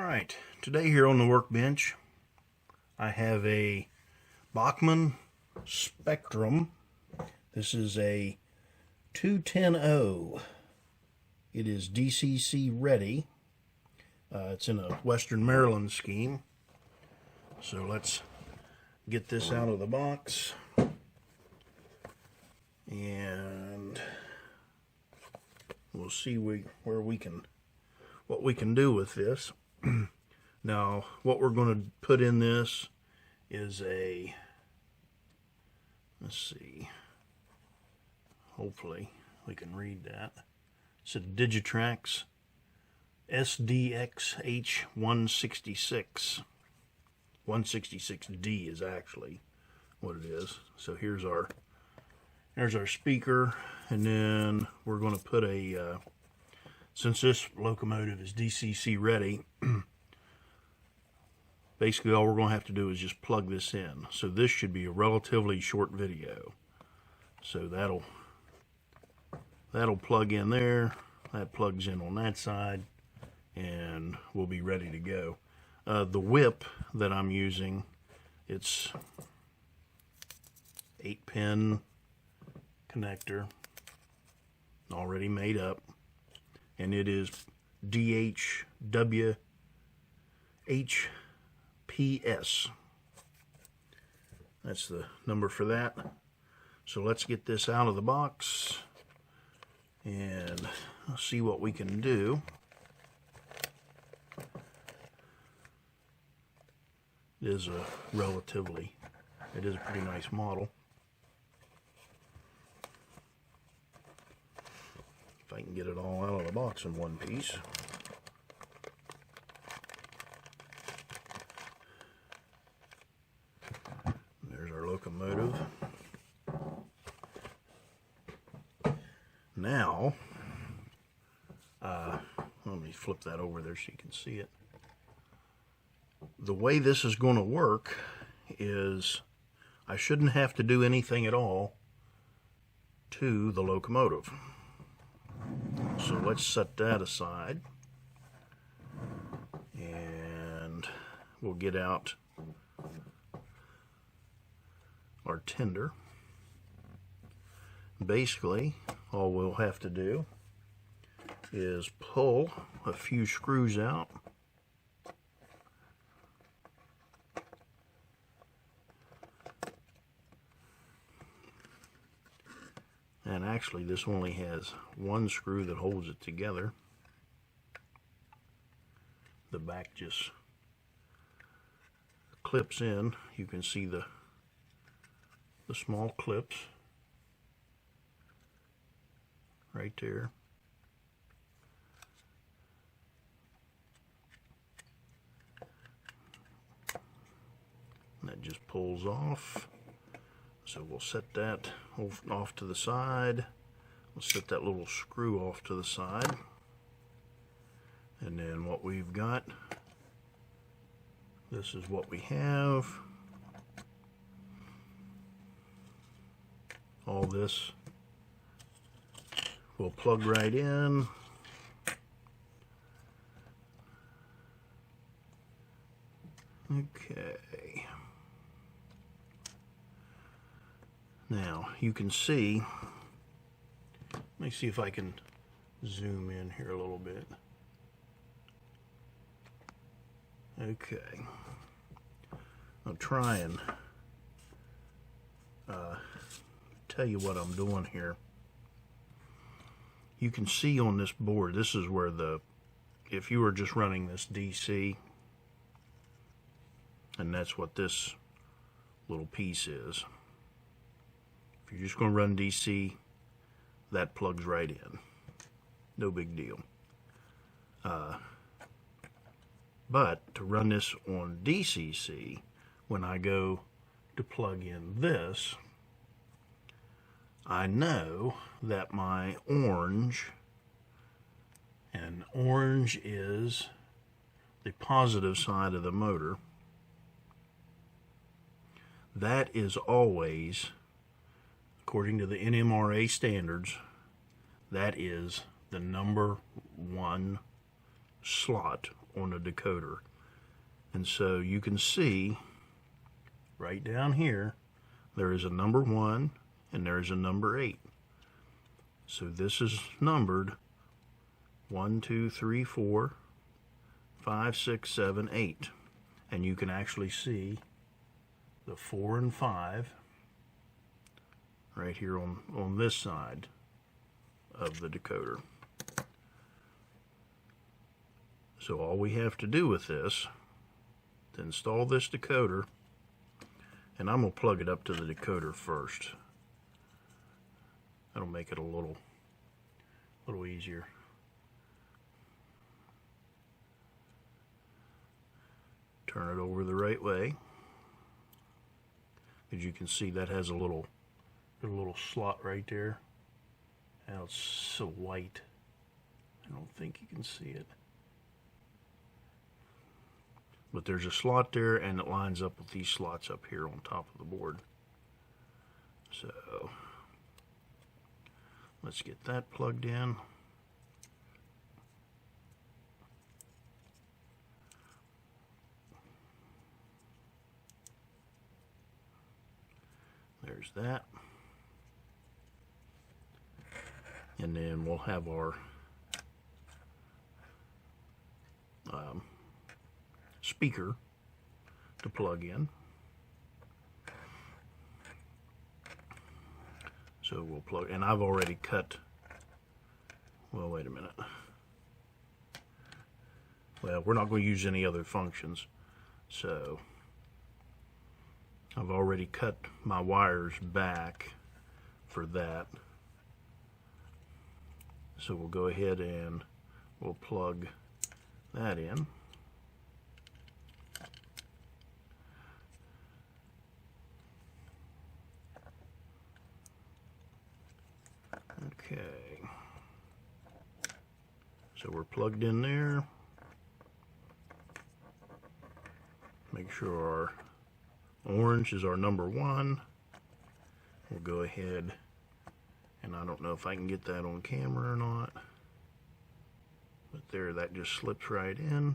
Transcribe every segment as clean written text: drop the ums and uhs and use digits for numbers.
Alright, today here on the workbench I have a Bachmann Spectrum. This is a 210-0. It is DCC ready. It's in a Western Maryland scheme. So let's get this out of the box and we'll see what we can do with this. Now, what we're going to put in this is a, let's see, hopefully we can read that. It's a Digitrax SDXH166D is actually what it is. So here's our speaker, and then we're going to put a since this locomotive is DCC ready, basically all we're going to have to do is just plug this in. So this should be a relatively short video. So that'll plug in there, that plugs in on that side, and we'll be ready to go. The whip that I'm using, it's 8-pin connector, already made up. And it is DHWHPS. That's the number for that. So let's get this out of the box and see what we can do. It is a pretty nice model. If I can get it all out of the box in one piece. There's our locomotive. Now, let me flip that over there so you can see it. The way this is going to work is I shouldn't have to do anything at all to the locomotive. So let's set that aside, and we'll get out our tender. Basically, all we'll have to do is pull a few screws out. And actually, this only has one screw that holds it together. The back just clips in. You can see the small clips right there. And that just pulls off. So we'll set that off to the side. We'll set that little screw off to the side. And then what we've got, this is what we have. All this will plug right in. Okay. Now, you can see, let me see if I can zoom in here a little bit. Okay. I'll try and tell you what I'm doing here. You can see on this board, this is where if you were just running this DC, and that's what this little piece is. If you're just going to run DC, that plugs right in. No big deal. But to run this on DCC, when I go to plug in this, I know that my orange, and orange is the positive side of the motor, that is always, according to the NMRA standards, that is the number one slot on the decoder. And so you can see right down here, there is a number 1 and there is a number 8. So this is numbered 1, 2, 3, 4, 5, 6, 7, 8. And you can actually see the 4 and 5 right here on this side of the decoder. So all we have to do with this, to install this decoder, and I'm going to plug it up to the decoder first. That'll make it a little easier. Turn it over the right way. As you can see, that has a little slot right there. Now it's so white, I don't think you can see it. But there's a slot there, and it lines up with these slots up here on top of the board. So let's get that plugged in. There's that. And then we'll have our speaker to plug in. So we'll plug, and I've already cut, well, wait a minute. Well, we're not going to use any other functions, so I've already cut my wires back for that. So we'll go ahead and we'll plug that in. Okay. So we're plugged in there. Make sure our orange is our number 1. We'll go ahead, and I don't know if I can get that on camera or not, but there, that just slips right in,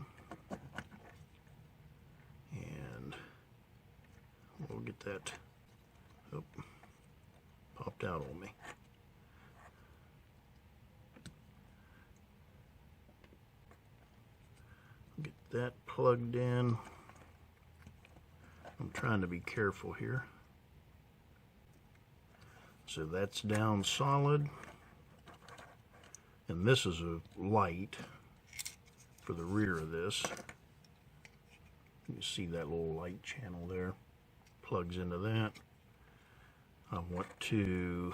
and we'll get that, oh, popped out on me. Get that plugged in. I'm trying to be careful here. So that's down solid, and this is a light for the rear of this. You can see that little light channel there, plugs into that. I want to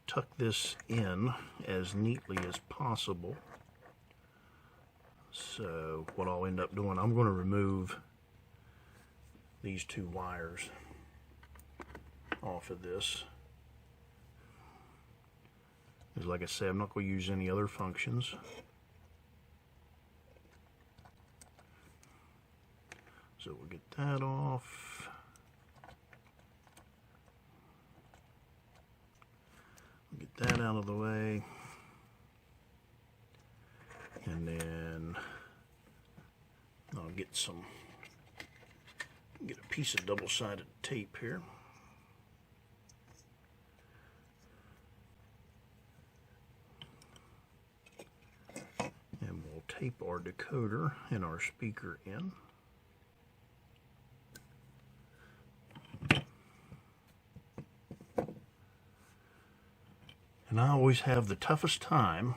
tuck this in as neatly as possible. So what I'll end up doing, I'm going to remove these 2 wires off of this. Because like I said, I'm not going to use any other functions. So we'll get that off. We'll get that out of the way. And then I'll get a piece of double-sided tape here. And we'll tape our decoder and our speaker in. And I always have the toughest time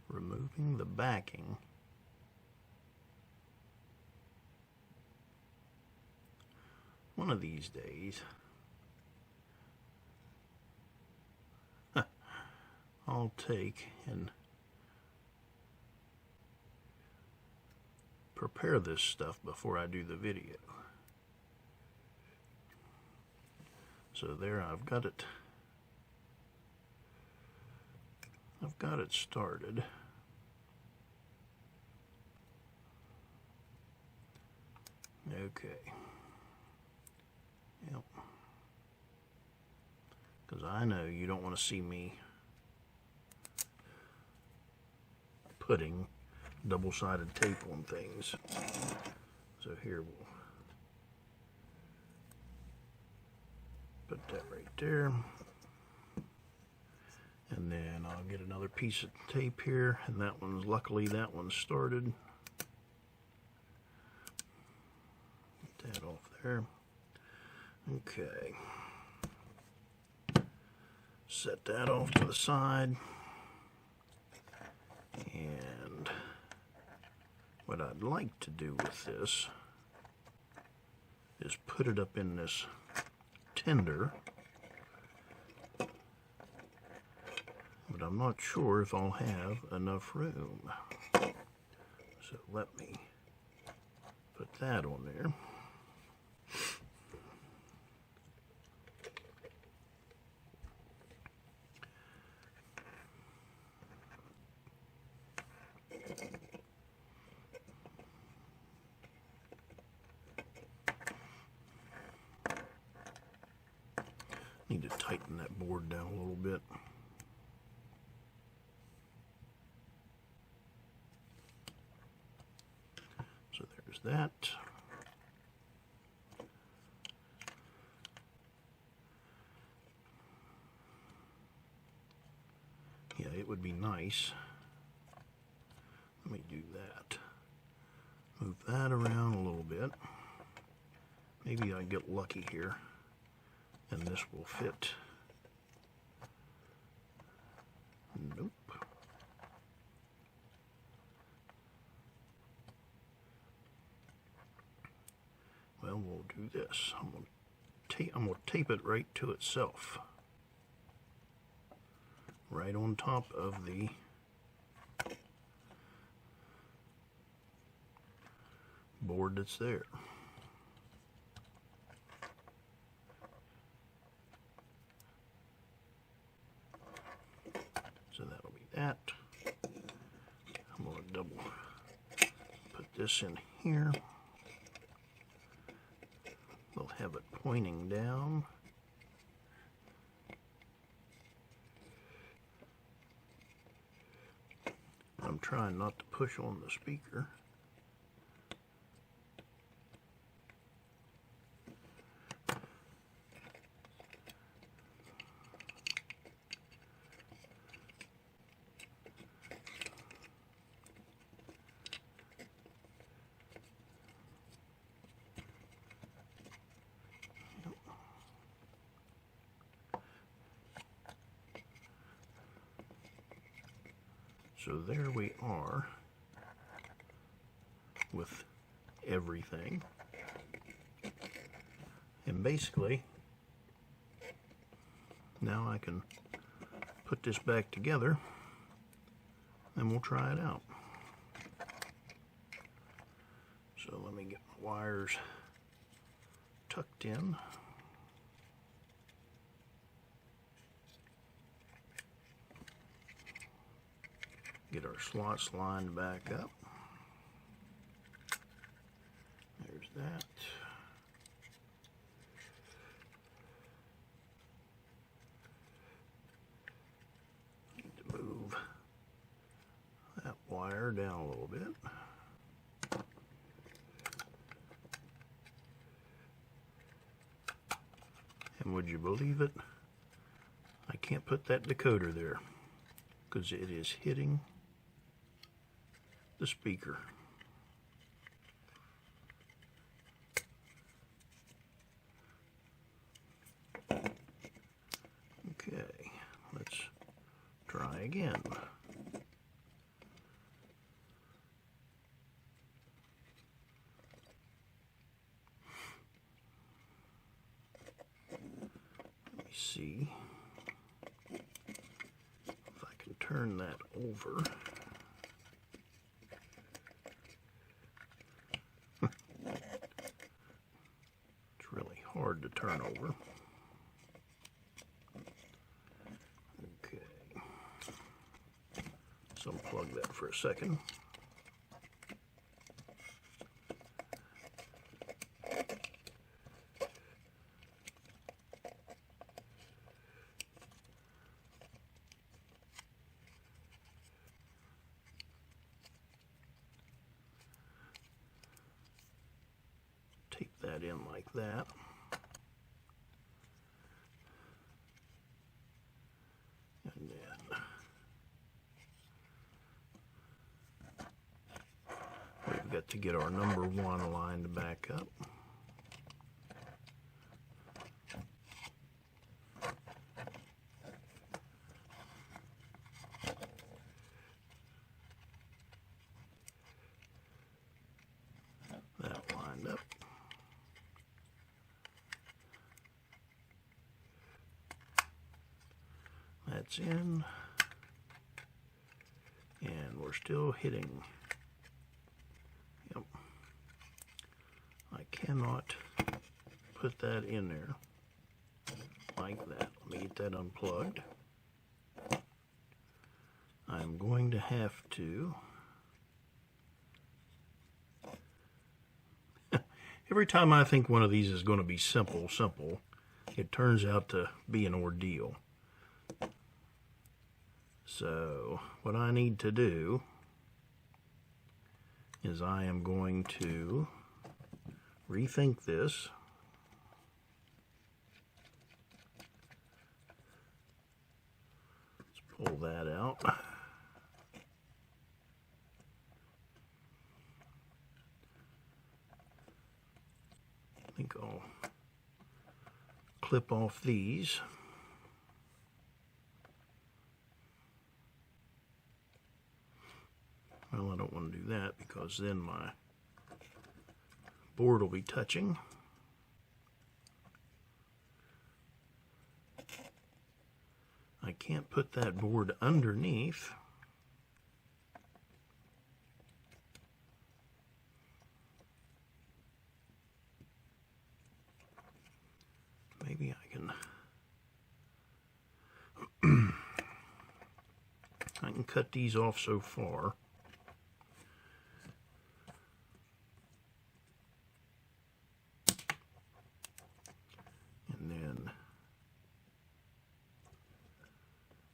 removing the backing one of these days. I'll take and prepare this stuff before I do the video. So there, I've got it started. Okay. Yep. because I know you don't want to see me putting double-sided tape on things. So here we'll put that right there. And then I'll get another piece of tape here, and that one's, luckily that one's started. Get that off there. Okay. Set that off to the side. And what I'd like to do with this is put it up in this tender, but I'm not sure if I'll have enough room. So let me put that on there. Need to tighten that board down a little bit. So there's that. Yeah, it would be nice. Let me do that. Move that around a little bit. Maybe I get lucky here and this will fit. Nope. Well, we'll do this. I'm gonna tape it right to itself, right on top of the board that's there. So that'll be that. I'm going to double put this in here. We'll have it pointing down. I'm trying not to push on the speaker. So there we are with everything. And basically, now I can put this back together and we'll try it out. So let me get my wires tucked in. Get our slots lined back up. There's that. Need to move that wire down a little bit. And would you believe it? I can't put that decoder there because it is hitting the speaker. Okay, let's try again. Let me see if I can turn that over. Hard to turn over. Okay. So unplug that for a second. that in like that. And then we've got to get our number 1 lined back up. That lined up. That's in. And we're still hitting. Yep. I cannot put that in there like that. Let me get that unplugged. I'm going to have to, every time I think one of these is going to be simple, it turns out to be an ordeal. So what I need to do is I am going to rethink this. Let's pull that out. I think I'll clip off these. Well, I don't want to do that because then my board will be touching. I can't put that board underneath. Maybe I can I can cut these off so far. And then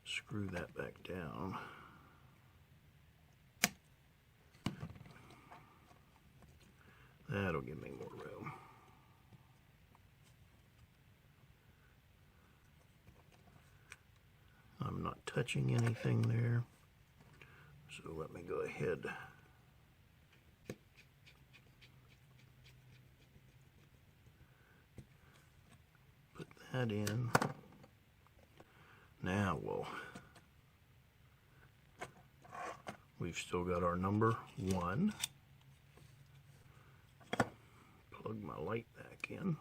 screw that back down. That'll give me more room. I'm not touching anything there, so let me go ahead. Put that in. Now we've still got our number 1. Plug my light back in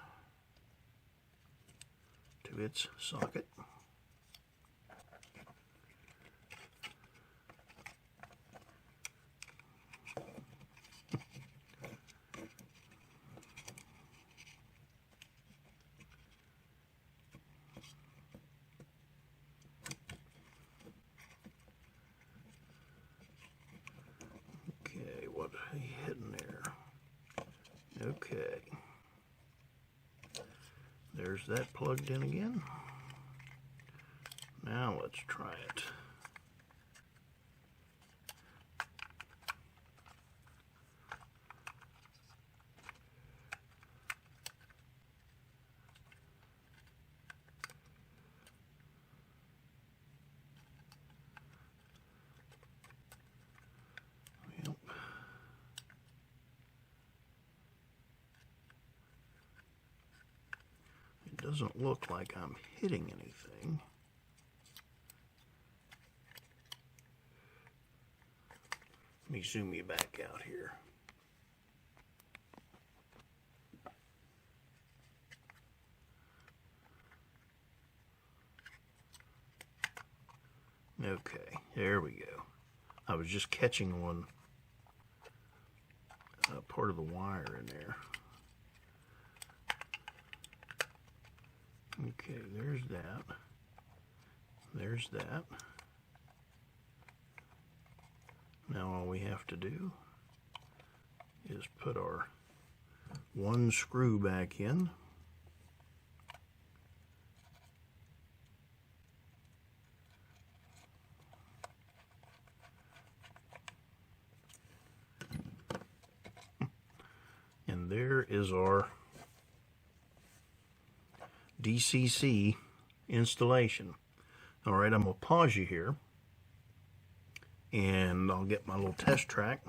to its socket. What are you hitting there? Okay. There's that plugged in again. Now let's try it. Doesn't look like I'm hitting anything. Let me zoom you back out here. Okay, there we go. I was just catching on part of the wire in there. Okay, there's that. There's that. Now all we have to do is put our 1 screw back in. And there is our DCC installation. Alright, I'm going to pause you here, and I'll get my little test track,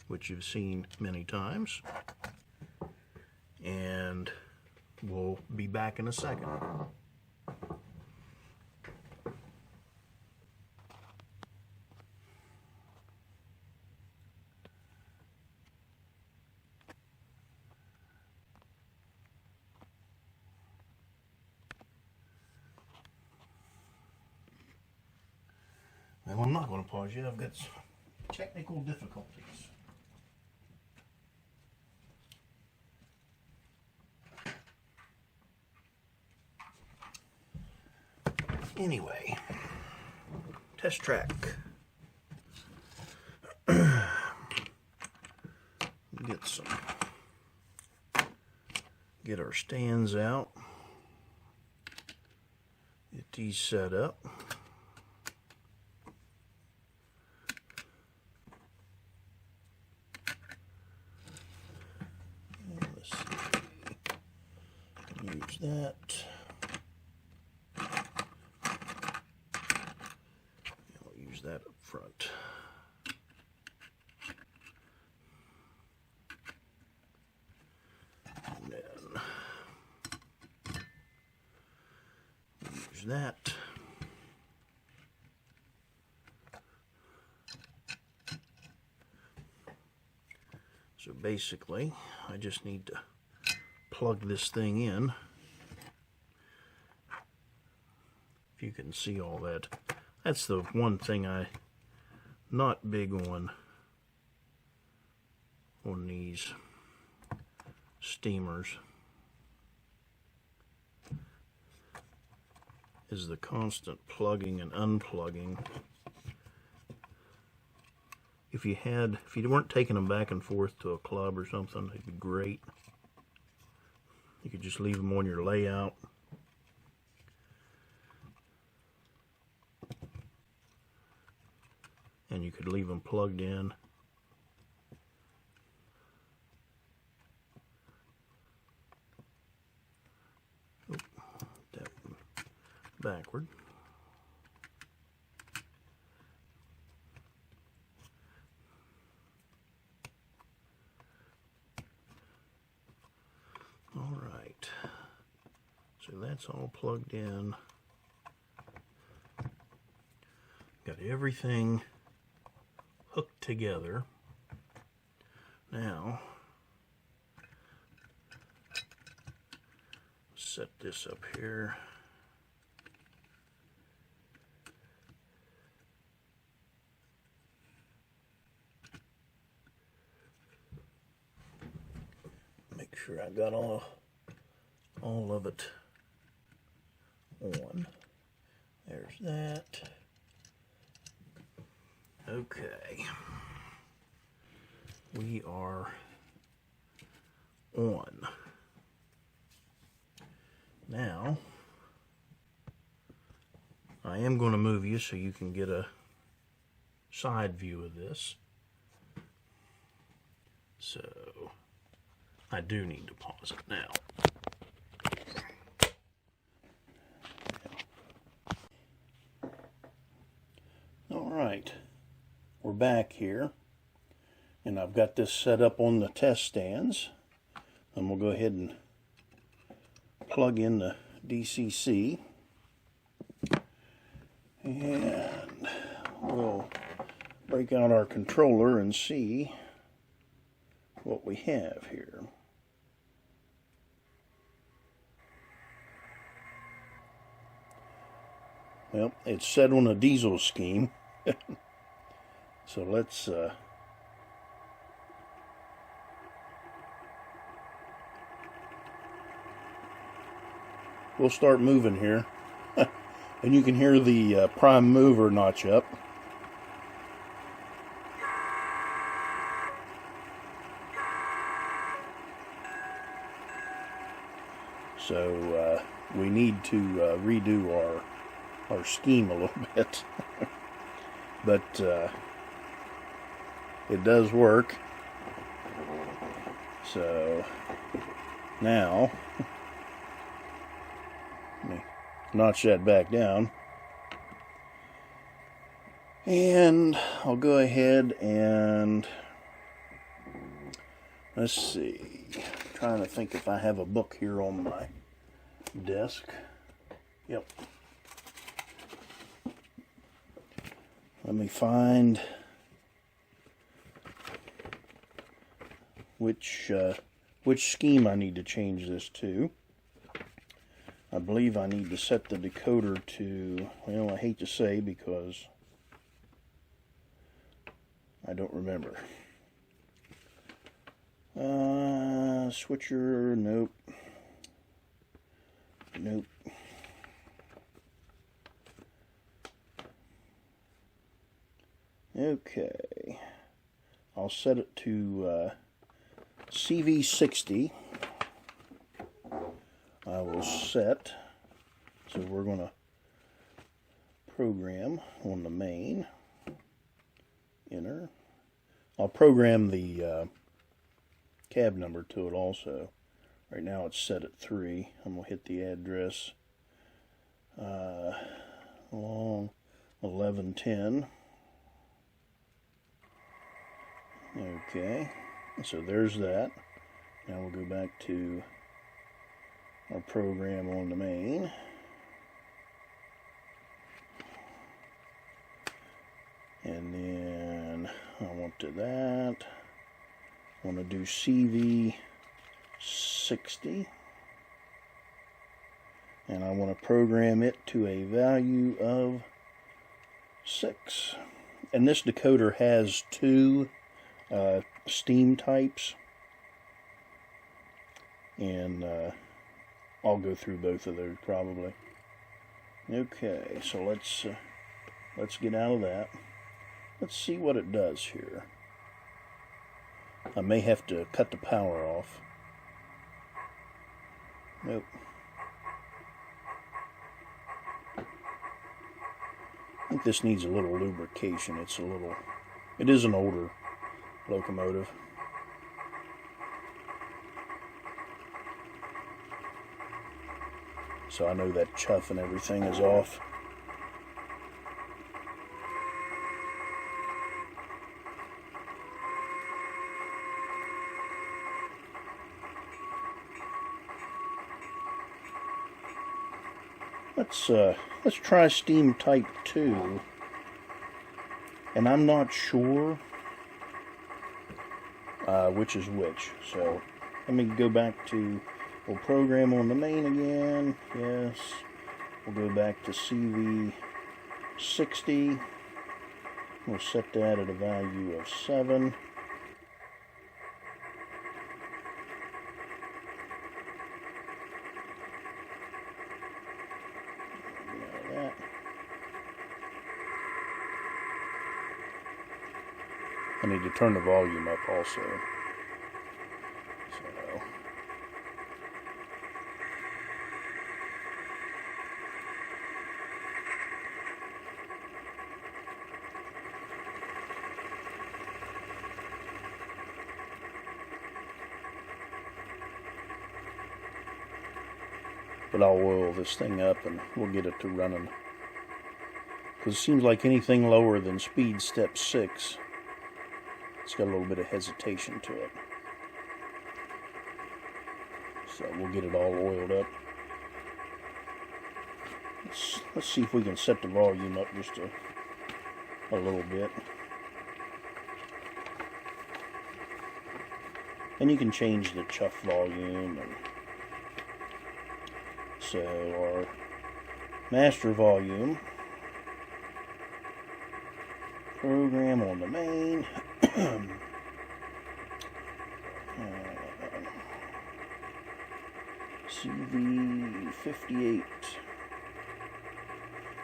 which you've seen many times, and we'll be back in a second. Well, I'm not going to pause you. I've got some technical difficulties. Anyway, test track. Get our stands out. Get these set up. Let's see. Use that. I'll use that up front. And then use that. So basically, I just need to plug this thing in. If you can see all that. That's the one thing not big on these steamers, is the constant plugging and unplugging. If you weren't taking them back and forth to a club or something, it'd be great. You could just leave them on your layout. And you could leave them plugged in. Oh, that one backward. All right, so that's all plugged in. Got everything hooked together. Now, set this up here. Make sure I got all of it on. There's that. Okay. We are on. Now, I am going to move you so you can get a side view of this. So, I do need to pause it now. Alright, we're back here, and I've got this set up on the test stands. And we'll go ahead and plug in the DCC, and we'll break out our controller and see what we have here. Well, it's set on a diesel scheme. So let's we'll start moving here. And you can hear the prime mover notch up. So we need to redo our scheme a little bit. But it does work. So now notch that back down. And I'll go ahead and, let's see, I'm trying to think if I have a book here on my desk. Yep. Let me find which scheme I need to change this to. I believe I need to set the decoder to, well, I hate to say because I don't remember. Switcher, nope. Nope. Okay. I'll set it to CV60. I will set, so we're going to program on the main, enter. I'll program the cab number to it also. Right now it's set at 3. I'm going to hit the address along 1110. Okay, so there's that. Now we'll go back to our program on the main. And then I want to that. I want to do CV60. And I want to program it to a value of 6. And this decoder has 2 steam types. And I'll go through both of those probably. Okay, so let's get out of that. Let's see what it does here. I may have to cut the power off. Nope. I think this needs a little lubrication. It is an older locomotive. So I know that chuff and everything is off. Let's try steam type 2. And I'm not sure which is which. So let me go back to, we'll program on the main again. Yes. We'll go back to CV60. We'll set that at a value of 7. I need to turn the volume up also. But I'll oil this thing up and we'll get it to running. Because it seems like anything lower than speed step 6, it's got a little bit of hesitation to it. So we'll get it all oiled up. Let's see if we can set the volume up just a little bit. And you can change the chuff volume. And so our master volume, program on the main, CV58,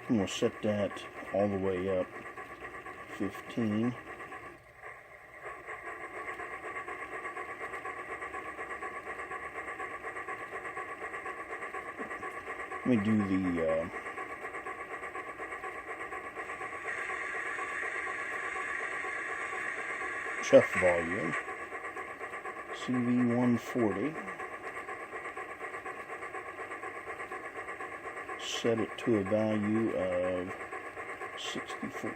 and we'll set that all the way up 15. Let me do the chuff volume, CV140, set it to a value of 64.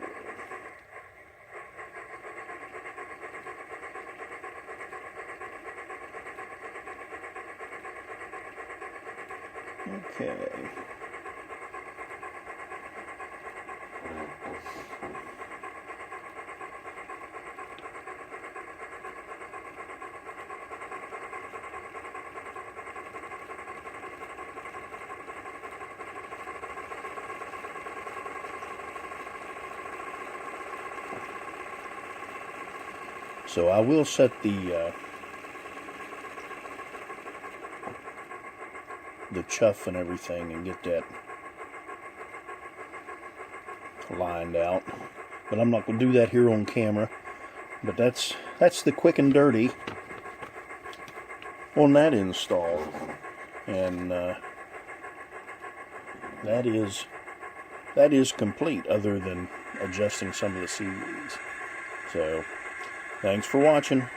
Okay. So I will set the chuff and everything and get that lined out, but I'm not going to do that here on camera. But that's the quick and dirty on that install, and that is complete, other than adjusting some of the series. So thanks for watching.